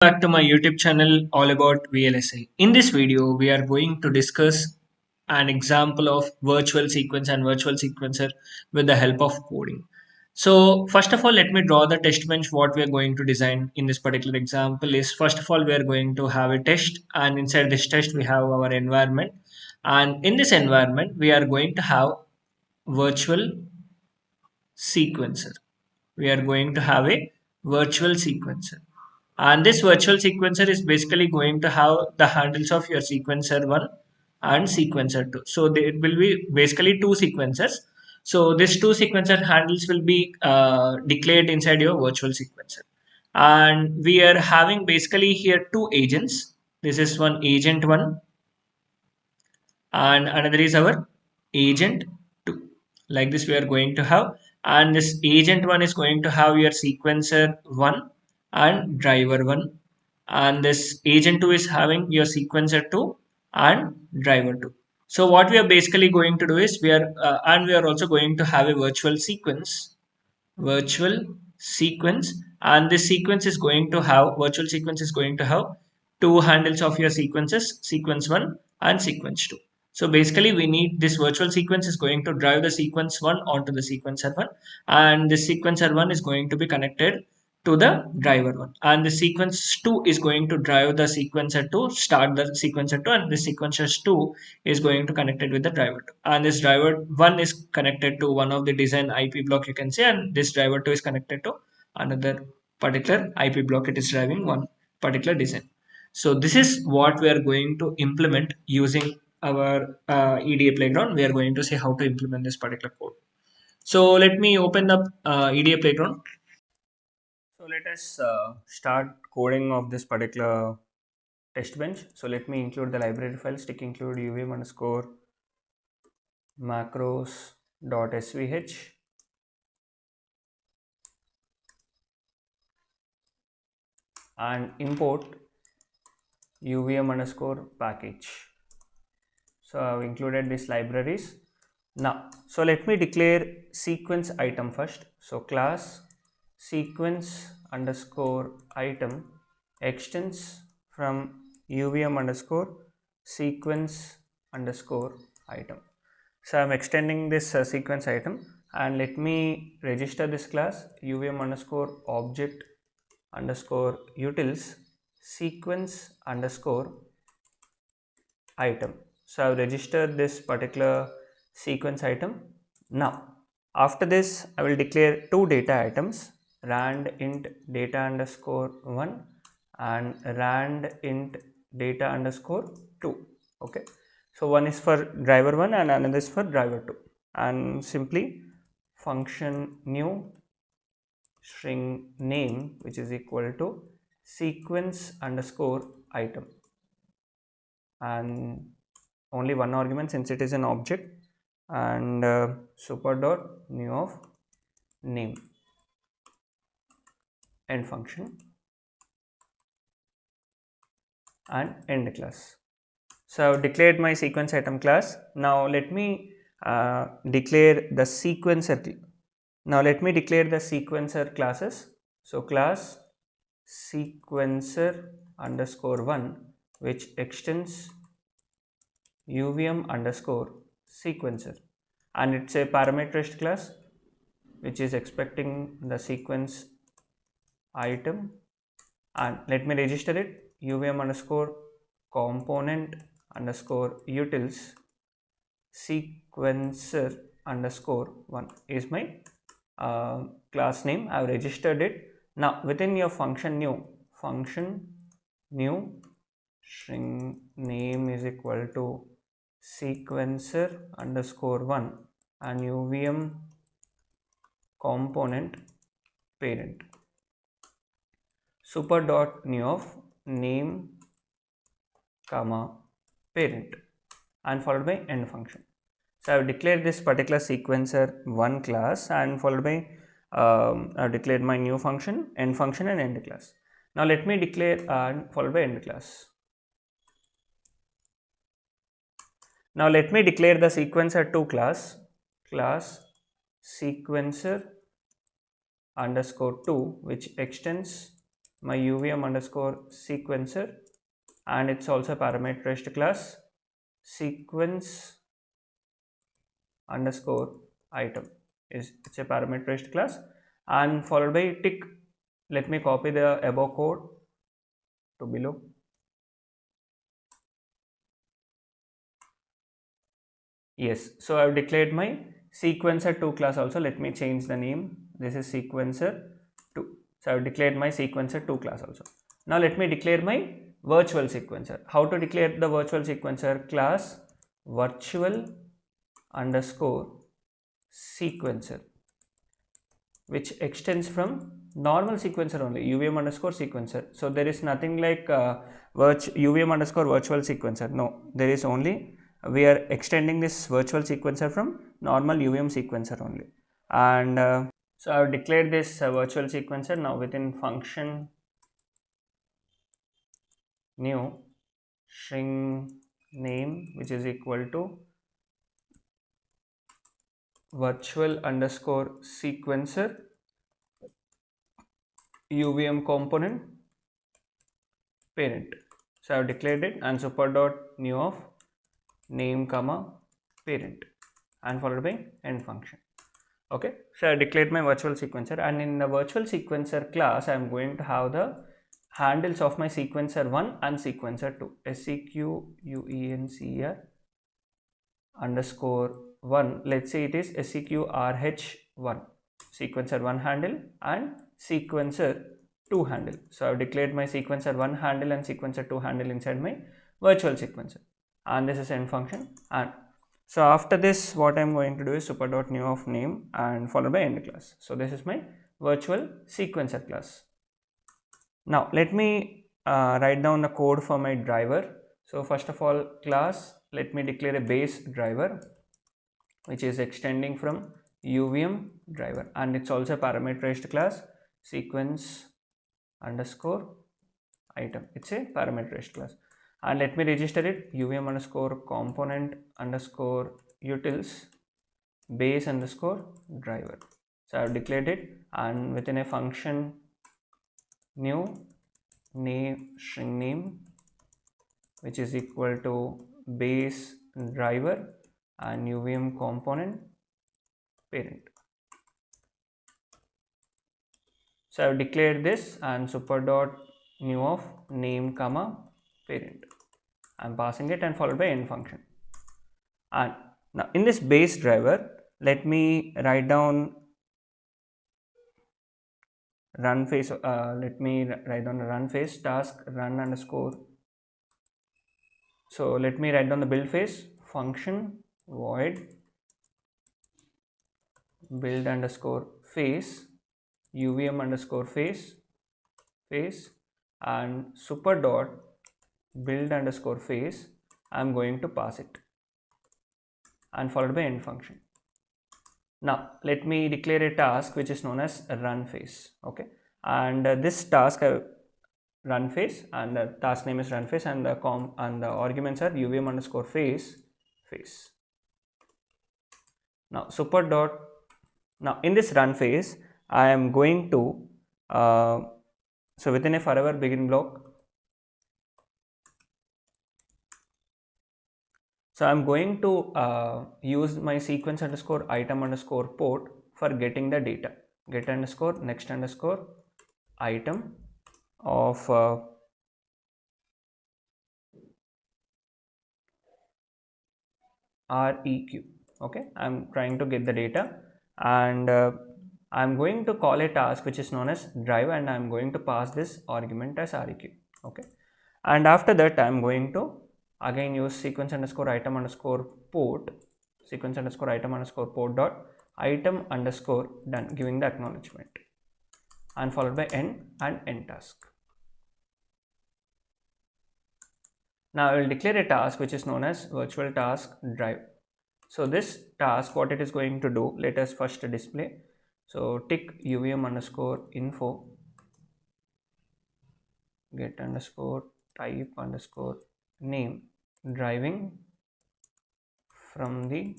Back to my YouTube channel all about VLSI. In this video, we are going to discuss an example of virtual sequence and virtual sequencer with the help of coding. So first of all, let me draw the test bench. What we are going to design in this particular example is, first of all, we are going to have a test, and inside this test we have our environment, and in this environment we are going to have virtual sequencer. We are going to have a virtual sequencer, and this virtual sequencer is basically going to have the handles of your sequencer 1 and sequencer 2. So there will be basically two sequencers. So these two sequencer handles will be declared inside your virtual sequencer, and we are having basically here two agents. This is one agent 1 and another is our agent 2. Like this we are going to have, and this agent 1 is going to have your sequencer 1 and driver 1, and this agent 2 is having your sequencer 2 and driver 2. So what we are basically going to do is, we are also going to have a virtual sequence, and this sequence is going to have virtual sequence is going to have two handles of your sequences, sequence 1 and sequence 2. So basically we need this virtual sequence is going to drive the sequence 1 onto the sequencer 1, and this sequencer 1 is going to be connected to the driver 1, and the sequence 2 is going to drive the sequencer 2, start the sequencer 2, and the sequencer 2 is going to connect it with the driver 2, and this driver 1 is connected to one of the design IP block, you can say, and this driver 2 is connected to another particular IP block. It is driving one particular design. So this is what we are going to implement using our EDA playground. We are going to see how to implement this particular code. So let me open the EDA playground. So let us start coding of this particular test bench. So let me include the library file, stick include UVM underscore macros.svh, and import UVM underscore package. So I've included these libraries. Now, so let me declare sequence item first. So class sequence underscore item extends from UVM underscore sequence underscore item. So I'm extending this sequence item, and let me register this class UVM underscore object underscore utils sequence underscore item. So I've registered this particular sequence item. Now after this I will declare two data items, rand int data underscore 1 and rand int data underscore 2. Okay, so one is for driver 1 and another is for driver 2, and simply function new string name, which is equal to sequence underscore item, and only one argument since it is an object, and super dot new of name, end function, and end class. So I've declared my sequence item class. Now let me declare the sequencer. Now let me declare the sequencer classes. So class sequencer underscore 1, which extends UVM underscore sequencer, and it's a parameterized class which is expecting the sequence item, and let me register it UVM underscore component underscore utils sequencer underscore 1 is my class name. I have registered it. Now within your function new string name is equal to sequencer underscore 1 and UVM component parent super dot new of name comma parent, and followed by end function. So I have declared this particular sequencer 1 class, and followed by I have declared my new function, end function, and end class. Now let me declare and followed by end class. Now let me declare the sequencer 2 class sequencer underscore 2, which extends my UVM underscore sequencer, and it's also a parameterized class, sequence underscore item. It's a parameterized class, and followed by tick. Let me copy the above code to below. Yes, so I've declared my sequencer2 class also. Let me change the name. This is sequencer2. So I've declared my sequencer2 class also. Now let me declare my virtual sequencer. How to declare the virtual sequencer? Class virtual underscore sequencer, which extends from normal sequencer only, UVM underscore sequencer. So there is nothing like UVM underscore virtual sequencer. No, there is only, we are extending this virtual sequencer from normal UVM sequencer only. And so I have declared this virtual sequencer. Now within function new string name, which is equal to virtual underscore sequencer UVM component parent. So I have declared it, and super dot new of name comma parent, and followed by end function. Okay, so I declared my virtual sequencer, and in the virtual sequencer class I am going to have the handles of my sequencer1 and sequencer2, sequencer underscore 1. Let's say it is seqrh1, sequencer1 handle and sequencer2 handle. So I have declared my sequencer1 handle and sequencer2 handle inside my virtual sequencer, and this is end function. And so after this, what I'm going to do is super dot new of name and followed by end class. So this is my virtual sequencer class. Now let me write down the code for my driver. So first of all, class, let me declare a base driver, which is extending from UVM driver, and it's also a parameterized class, sequence underscore item. It's a parameterized class, and let me register it, UVM underscore component underscore utils base underscore driver. So I have declared it, and within a function new name string name, which is equal to base driver and UVM component parent. So I have declared this, and super dot new of name comma parent. I'm passing it and followed by end function. And now in this base driver, let me write down run phase. Let me write down a run phase task run underscore. So let me write down the build phase function void build underscore phase UVM underscore phase and super dot build underscore phase. I'm going to pass it and followed by end function. Now let me declare a task which is known as run phase. Okay, and this task run phase, and the task name is run phase, and the arguments are UVM underscore phase. Now super dot, now in this run phase I am going to so within a forever begin block, so I'm going to use my sequence underscore item underscore port for getting the data, get underscore next underscore item of REQ. Okay, I'm trying to get the data, and I'm going to call a task which is known as drive, and I'm going to pass this argument as REQ. Okay, and after that I'm going to again use sequence underscore item underscore port, sequence underscore item underscore port dot item underscore done, giving the acknowledgement, and followed by end and end task. Now I will declare a task which is known as virtual task drive. So this task, what it is going to do, let us first display. So tick UVM underscore info get underscore type underscore name driving from the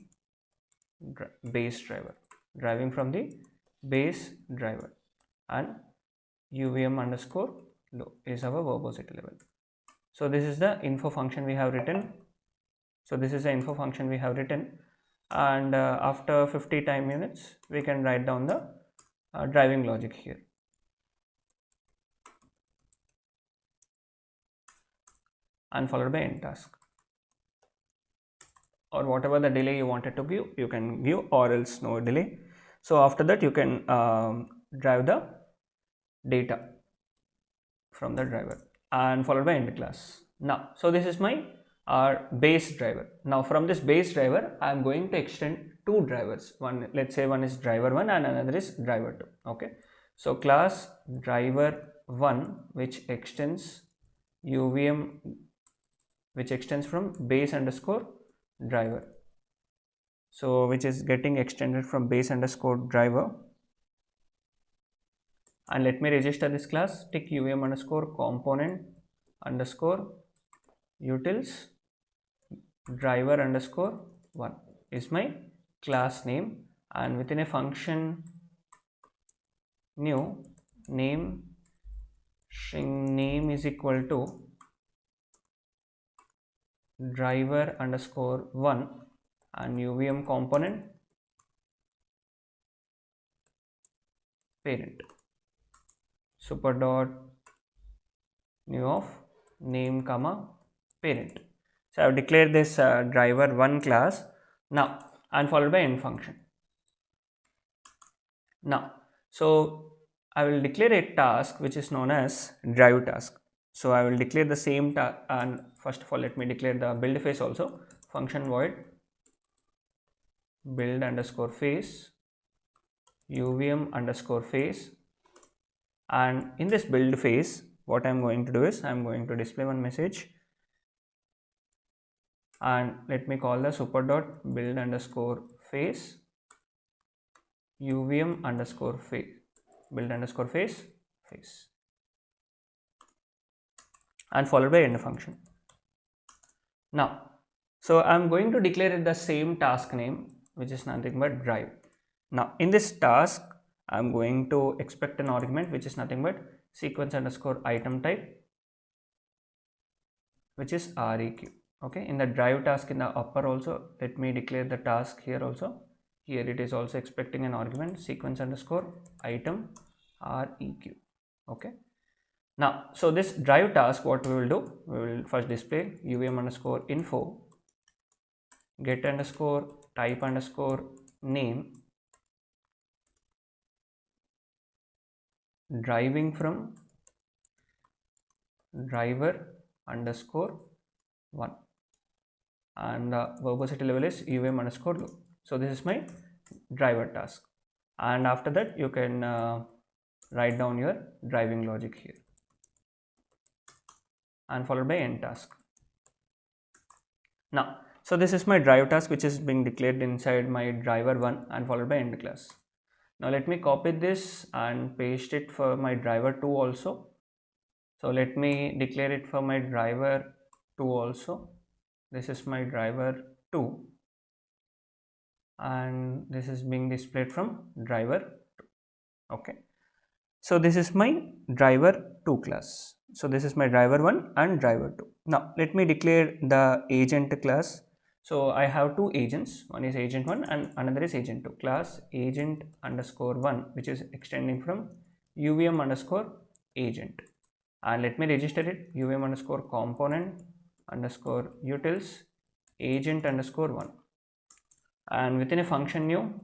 base driver, and UVM underscore low is our verbosity level. So this is the info function we have written. And after 50 time units we can write down the driving logic here, and followed by end task, or whatever the delay you wanted to give you can give, or else no delay. So after that you can drive the data from the driver, and followed by end class. Now, so this is my base driver. Now from this base driver I am going to extend two drivers. One, let's say one is driver 1 and another is driver 2. Okay, so class driver 1 which extends UVM, which extends from base underscore driver, so which is getting extended from base underscore driver. And let me register this class, tick UVM underscore component underscore utils driver underscore 1 is my class name, and within a function new name string name is equal to driver underscore 1 and UVM component parent super dot new of name comma parent. So I have declared this driver 1 class now, and followed by end function. Now, so I will declare a task which is known as drive task. So I will declare the same task, and first of all let me declare the build phase also. Function void build underscore phase UVM underscore phase, and in this build phase what I am going to do is I am going to display one message, and let me call the super dot build underscore phase UVM underscore phase build underscore phase, and followed by end function. Now, so I am going to declare the same task name which is nothing but drive. Now in this task I am going to expect an argument which is nothing but sequence underscore item type, which is REQ. Okay, in the drive task in the upper also let me declare the task here also. Here it is also expecting an argument sequence underscore item REQ. Okay, now so this drive task, what we will do, we will first display UVM underscore info get underscore type underscore name driving from driver underscore 1, and the verbosity level is UVM underscore low. So this is my driver task, and after that you can write down your driving logic here, and followed by end task. Now, so this is my drive task which is being declared inside my driver 1 and followed by end class. Now let me copy this and paste it for my driver 2 also. So let me declare it for my driver 2 also. This is my driver 2 and this is being displayed from driver 2. Okay, so this is my driver 2 class. So this is my driver 1 and driver 2. Now let me declare the agent class. So I have two agents, one is agent 1 and another is agent 2. Class agent underscore 1 which is extending from UVM underscore agent, and let me register it UVM underscore component underscore utils agent underscore 1, and within a function new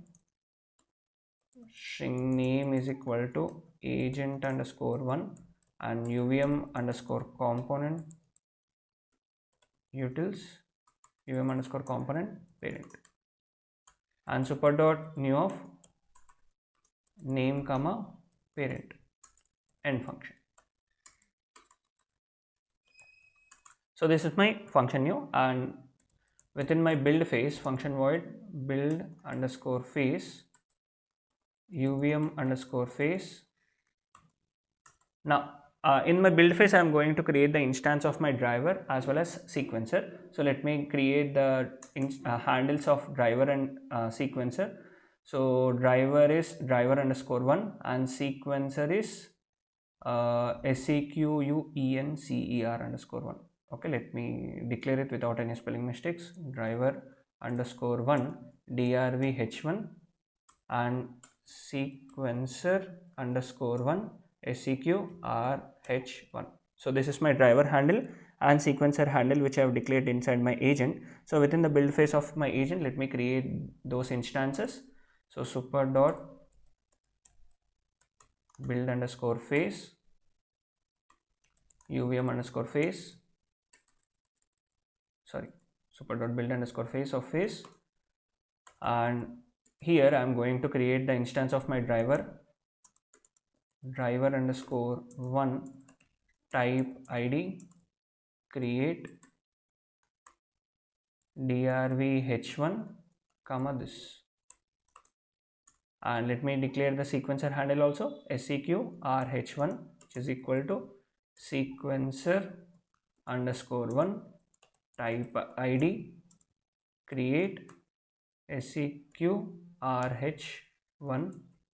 string name is equal to agent underscore 1 and UVM underscore component utils UVM underscore component parent, and super dot new of name comma parent end function. So this is my function new, and within my build phase function void build underscore phase UVM underscore phase. Now in my build phase I am going to create the instance of my driver as well as sequencer. So let me create the handles of driver and sequencer. So driver is driver underscore 1 and sequencer is sequencer underscore 1. Okay, let me declare it without any spelling mistakes. Driver underscore 1 drvh1 and sequencer underscore 1 seqrh1. So this is my driver handle and sequencer handle which I have declared inside my agent. So within the build phase of my agent, let me create those instances. So super dot build underscore phase UVM underscore phase, sorry, super dot build underscore phase of phase, and here I am going to create the instance of my driver underscore 1 type id create drvh1 comma this, and let me declare the sequencer handle also seqrh1 which is equal to sequencer underscore 1 type id create seqrh1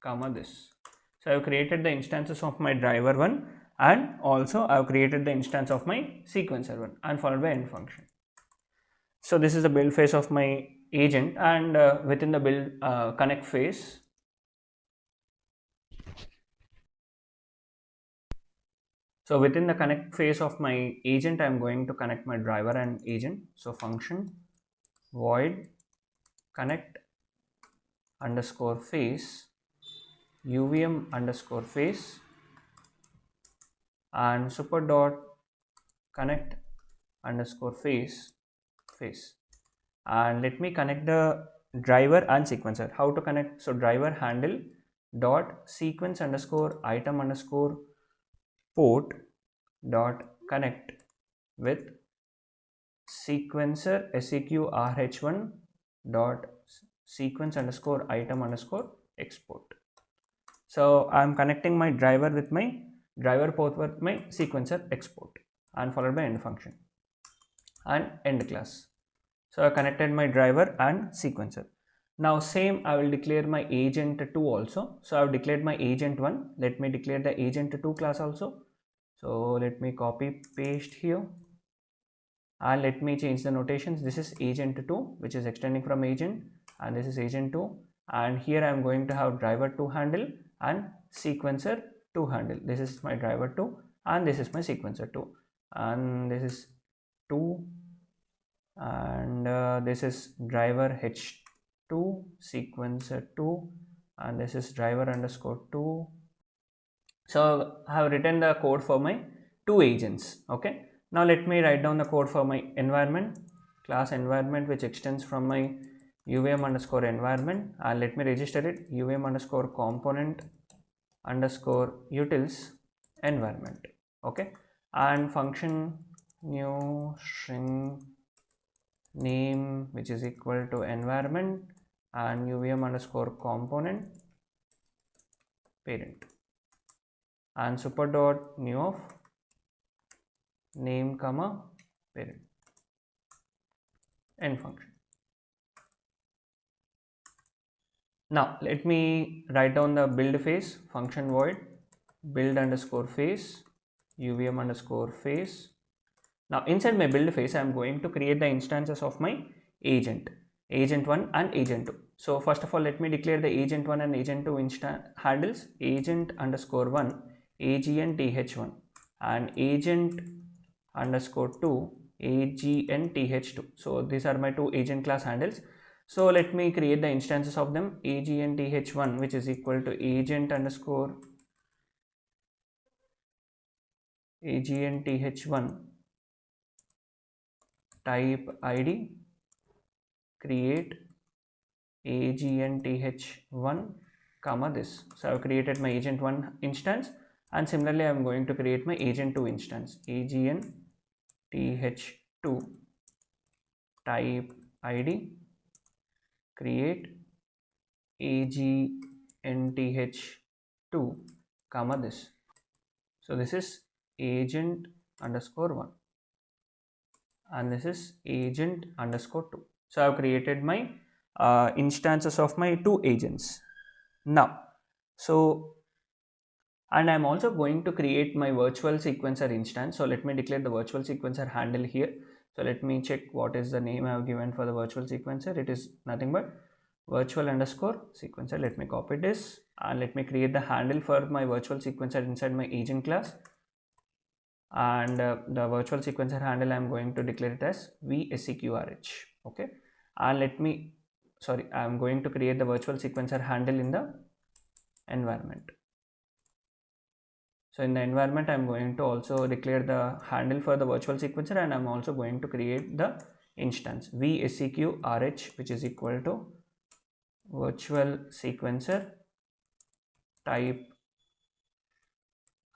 comma this. So I have created the instances of my driver 1 and also I have created the instance of my sequencer 1 and followed by end function. So this is the build phase of my agent, and within the build connect phase, so within the connect phase of my agent, I am going to connect my driver and agent. So function void connect underscore phase UVM underscore phase and super dot connect underscore phase, and let me connect the driver and sequencer. How to connect? So driver handle dot sequence underscore item underscore port dot connect with sequencer seqrh1 dot sequence underscore item underscore export. So I am connecting my driver with my driver port with my sequencer export and followed by end function and end class. So I connected my driver and sequencer. Now same I will declare my agent 2 also. So I have declared my agent 1. Let me declare the agent 2 class also. So let me copy paste here and let me change the notations. This is agent 2 which is extending from agent, and this is agent 2, and here I am going to have driver 2 handle and sequencer 2 handle. This is my driver 2 and this is my sequencer 2, and this is 2, and this is driver h2 sequencer 2, and this is driver underscore 2. So I have written the code for my two agents. Okay, now let me write down the code for my environment, class environment, which extends from my UVM underscore environment, and let me register it UVM underscore component underscore utils environment. Okay, and function new string name which is equal to environment and UVM underscore component parent, and super dot new of name comma parent end function. Now let me write down the build phase function void build underscore phase UVM underscore phase. Now inside my build phase I am going to create the instances of my agent 1 and agent 2. So first of all let me declare the agent 1 and agent 2 handles agent underscore 1 agnth1 and agent underscore 2 agnth2. So these are my two agent class handles. So let me create the instances of them agnth1 which is equal to agent underscore agnth1 type id create agnth1 comma this. So I have created my agent 1 instance, and similarly I am going to create my agent 2 instance agnth2 type id create agnth2 comma this. So this is agent underscore 1 and this is agent underscore 2. So I have created my instances of my two agents. Now so And I'm also going to create my virtual sequencer instance. So let me declare the virtual sequencer handle here. So let me check what is the name I have given for the virtual sequencer. It is nothing but virtual underscore sequencer. Let me copy this and let me create the handle for my virtual sequencer inside my agent class. And the virtual sequencer handle I'm going to declare it as vseqrh. Okay, and I'm going to create the virtual sequencer handle in the environment. So in the environment, I'm going to also declare the handle for the virtual sequencer, and I'm also going to create the instance vseqrh, which is equal to virtual sequencer type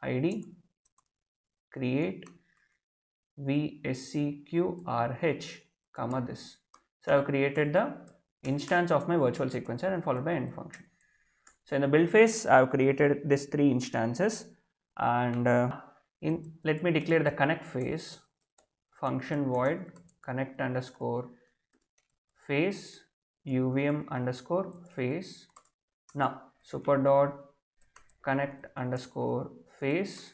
id create vseqrh comma this. So I've created the instance of my virtual sequencer and followed by end function. So in the build phase, I've created these three instances, and let me declare the connect phase function void connect underscore phase UVM underscore phase. Now super dot connect underscore phase.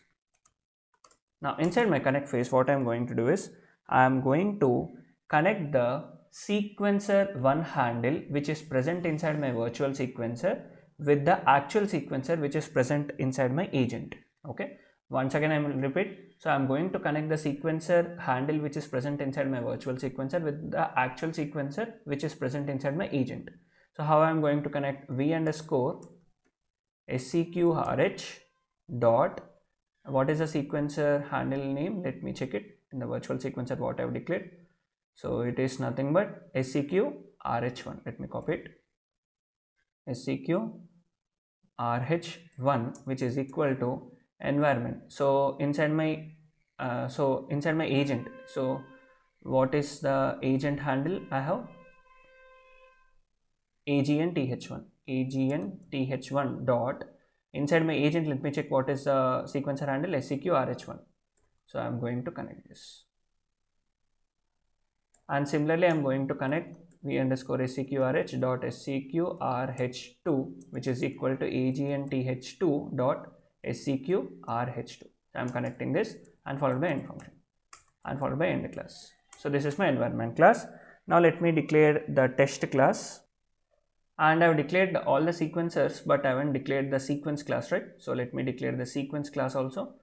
Now inside my connect phase, what I'm going to do is I'm going to connect the sequencer one handle which is present inside my virtual sequencer with the actual sequencer which is present inside my agent. Okay, once again I will repeat. So I'm going to connect the sequencer handle which is present inside my virtual sequencer with the actual sequencer which is present inside my agent. So how I'm going to connect v underscore seqrh dot, what is the sequencer handle name? Let me check it in the virtual sequencer what I've declared. So it is nothing but seqrh1. Let me copy it. seqrh1, which is equal to environment. So inside my agent. So what is the agent handle? I have agnt1 dot inside my agent. Let me check what is the sequencer handle seqrh1. So I'm going to connect this, and similarly I'm going to connect v underscore seqrh dot seqrh2, which is equal to agnt2 dot seqrh2. So I'm connecting this and followed by end function and followed by end class. So this is my environment class. Now let me declare the test class. And I've declared all the sequencers, but I haven't declared the sequence class, right? So let me declare the sequence class also.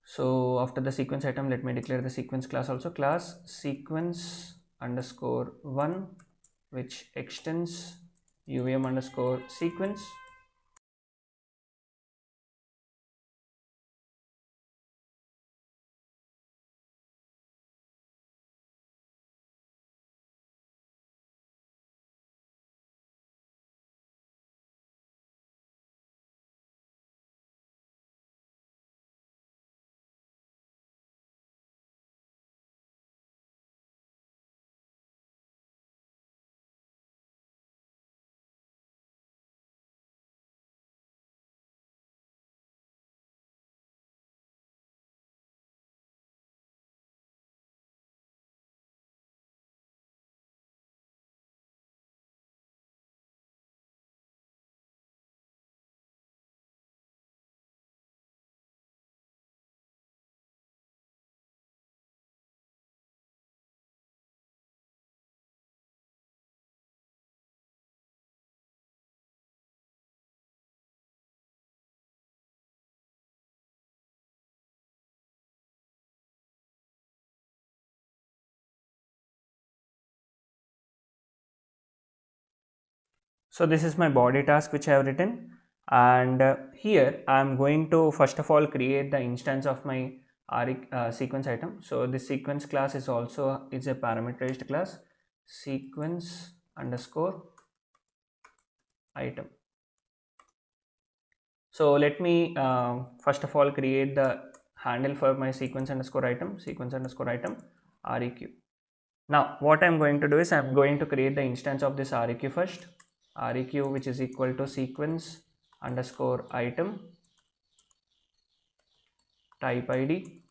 So after the sequence item, let me declare the sequence class also. Class sequence underscore 1, which extends UVM underscore sequence. So this is my body task which I have written, and here I am going to first of all create the instance of my sequence item. So this sequence class is a parameterized class, sequence underscore item. So let me first of all create the handle for my sequence underscore item req. Now what I'm going to do is I'm going to create the instance of this req first, req which is equal to sequence underscore item type id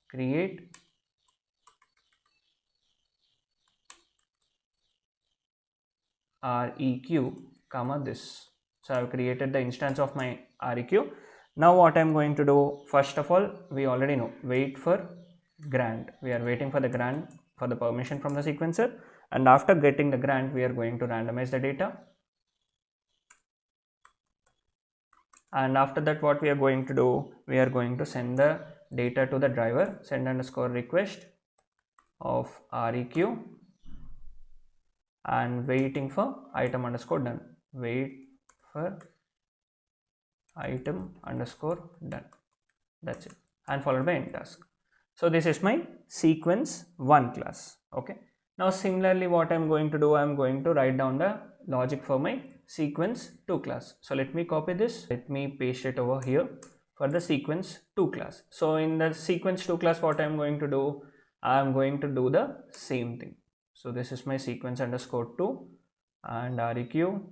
create req comma this. So I've created the instance of my REQ. Now what I'm going to do, first of all, we already know, wait for grant. We are waiting for the grant for the permission from the sequencer, and after getting the grant, we are going to randomize the data. And after that, what we are going to do, we are going to send the data to the driver, send underscore request of REQ, and waiting for item underscore done. Wait for item underscore done. That's it, and followed by end task. So this is my sequence 1 class. Okay. Now similarly, what I'm going to do, I'm going to write down the logic for my sequence 2 class. So let me copy this, let me paste it over here for the sequence 2 class. So in the sequence 2 class, what I'm going to do, I'm going to do the same thing. So this is my sequence underscore 2 and REQ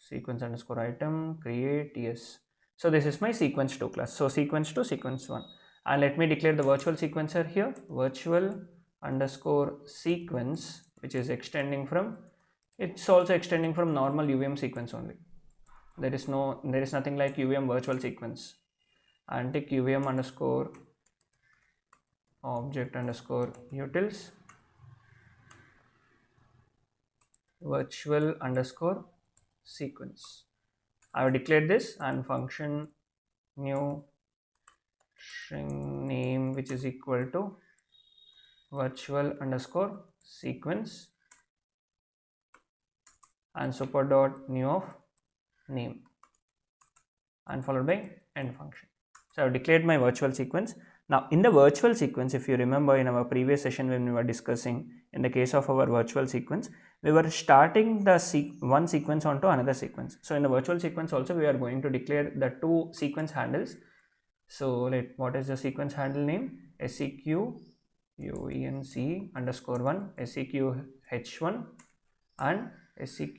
sequence underscore item create, yes. So this is my sequence 2 class. So sequence 2, sequence 1, and let me declare the virtual sequencer here, virtual underscore sequence, which is extending from, it's also extending from normal UVM sequence only. There is nothing like UVM virtual sequence. And take UVM underscore object underscore utils virtual underscore sequence. I have declared this, and function new string name, which is equal to virtual underscore sequence and super dot new of name, and followed by end function. So I have declared my virtual sequence. Now in the virtual sequence, if you remember in our previous session when we were discussing, in the case of our virtual sequence, we were starting the one sequence onto another sequence. So in the virtual sequence also, we are going to declare the 2 sequence handles. So what is the sequence handle name? SEQ UENC underscore 1, SEQ H1, and SEQ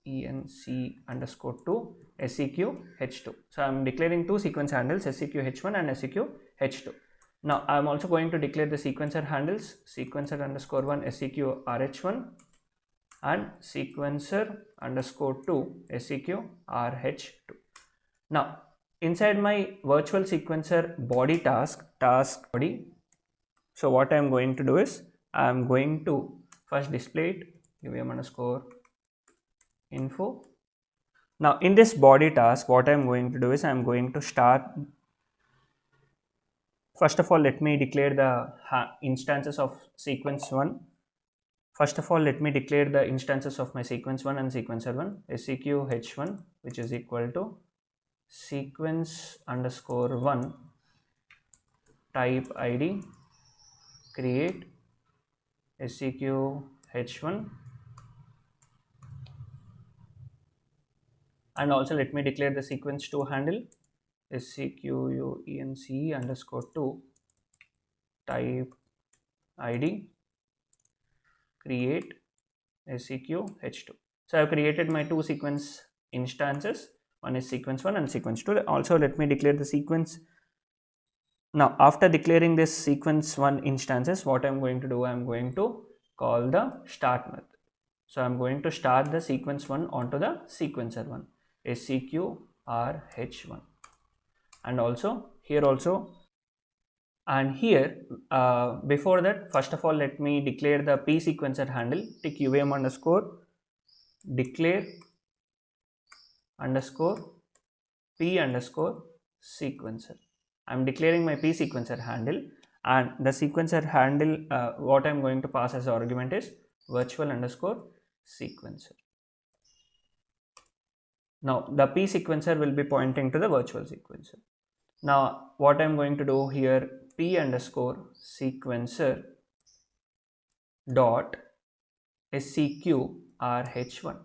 UENC underscore 2, SEQ H2. So I'm declaring 2 sequence handles, SEQ H1 and SEQ H2. Now I'm also going to declare the sequencer handles, sequencer underscore 1 SEQ RH1 and sequencer underscore 2 SEQ RH2. Now inside my virtual sequencer body task body, so what I am going to do is, I am going to first display it UVM underscore info. Now in this body task, what I am going to do is, I am going to start, first of all let me declare the instances of sequence 1. First of all, let me declare the instances of my sequence 1 and sequencer 1, SEQ H1, which is equal to sequence underscore 1 type ID create SEQ H1, and also let me declare the sequence 2 handle SEQ UENC underscore 2 type ID create SEQ H2. So I have created my 2 sequence instances, one is sequence 1 and sequence 2. Also let me declare the sequence. Now after declaring this sequence 1 instances, what I am going to do, I am going to call the start method. So I am going to start the sequence 1 onto the sequencer 1, SEQ RH1, and also here also, and here before that, first of all let me declare the p sequencer handle, take UVM underscore declare underscore p underscore sequencer. I am declaring my p sequencer handle, and the sequencer handle what I am going to pass as argument is virtual underscore sequencer. Now the p sequencer will be pointing to the virtual sequencer. Now what I am going to do here, p underscore sequencer dot SEQ RH1,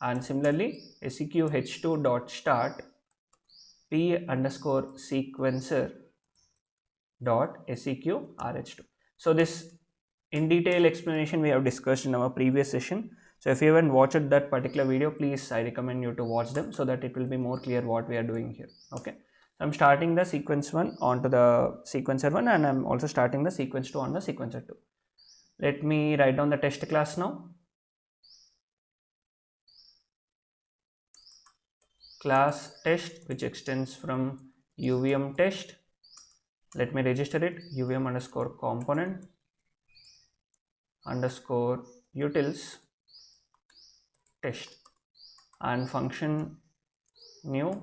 and similarly SEQ H2 dot start p underscore sequencer dot SEQ RH2. So this in detail explanation we have discussed in our previous session. So if you haven't watched that particular video, please I recommend you to watch them so that it will be more clear what we are doing here. Okay, so I'm starting the sequence 1 onto the sequencer 1, and I'm also starting the sequence 2 on the sequencer 2. Let me write down the test class now. class test, which extends from UVM test. Let me register it, UVM underscore component underscore utils test, and function new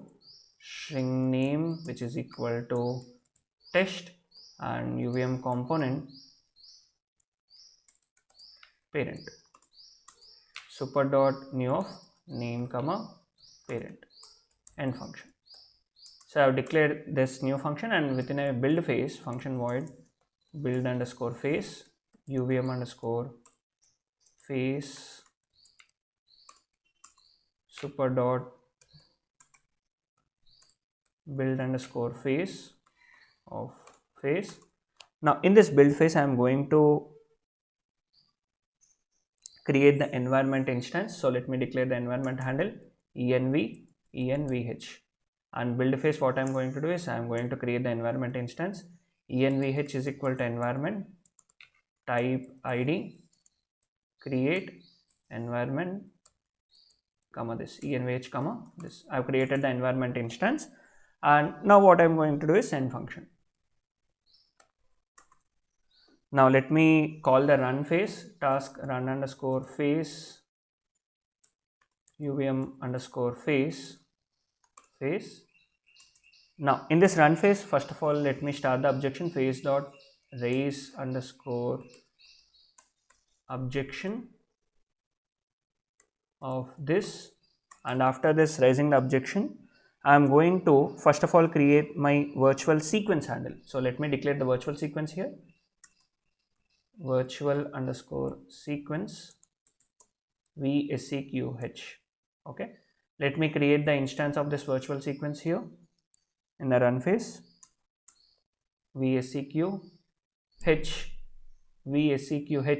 string name, which is equal to test, and UVM component parent super dot new of name comma parent end function. So I have declared this new function, and within a build phase function void build underscore phase UVM underscore phase super dot build underscore phase of phase. Now in this build phase I am going to create the environment instance. So let me declare the environment handle envh, and build phase what I am going to do is I am going to create the environment instance envh is equal to environment type id create environment comma this envh comma this. I have created the environment instance, and now what I am going to do is send function. Now let me call the run phase task run underscore phase UVM underscore phase. Now in this run phase, first of all let me start the objection phase dot raise underscore objection of this, and after this raising the objection I am going to first of all create my virtual sequence handle. So let me declare the virtual sequence here, virtual underscore sequence VSEQH. Okay, let me create the instance of this virtual sequence here in the run phase VSEQH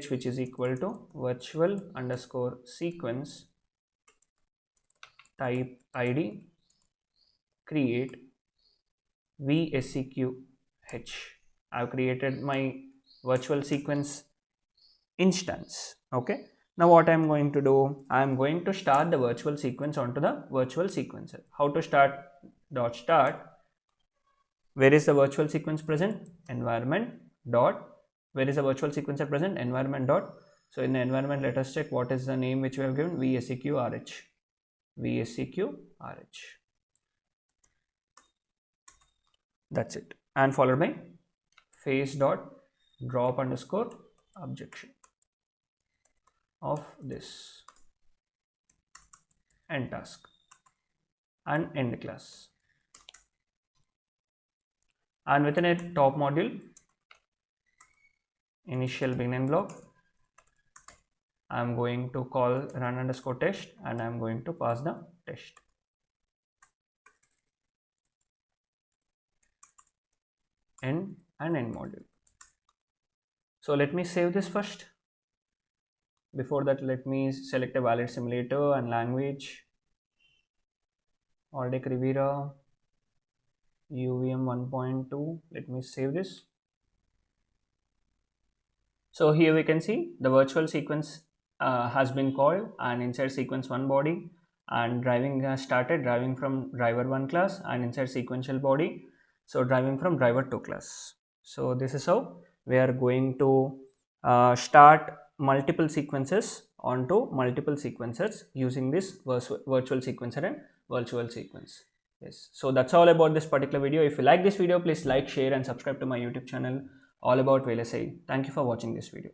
which is equal to virtual underscore sequence type id create VSEQH. I have created my virtual sequence instance. Okay, now what I am going to do, I am going to start the virtual sequence onto the virtual sequencer. How to start? Dot start, where is the virtual sequence present? Environment dot, where is the virtual sequencer present? Environment dot. So in the environment let us check what is the name which we have given, VSEQRH. That's it, and followed by phase dot drop underscore objection of this end task and end class, and within a top module initial beginning block I am going to call run underscore test, and I am going to pass the test. End and end module. So let me save this first. Before that let me select a valid simulator and language, Aldec Rivera UVM 1.2. let me save this. So here we can see the virtual sequence has been called, and inside sequence 1 body, and driving has started driving from driver 1 class, and inside sequential body so driving from driver 2 class. So this is how we are going to start multiple sequences onto multiple sequencers using this virtual sequencer and virtual sequence. Yes, so that's all about this particular video. If you like this video, please like, share and subscribe to my YouTube channel all about VLSI. Thank you for watching this video.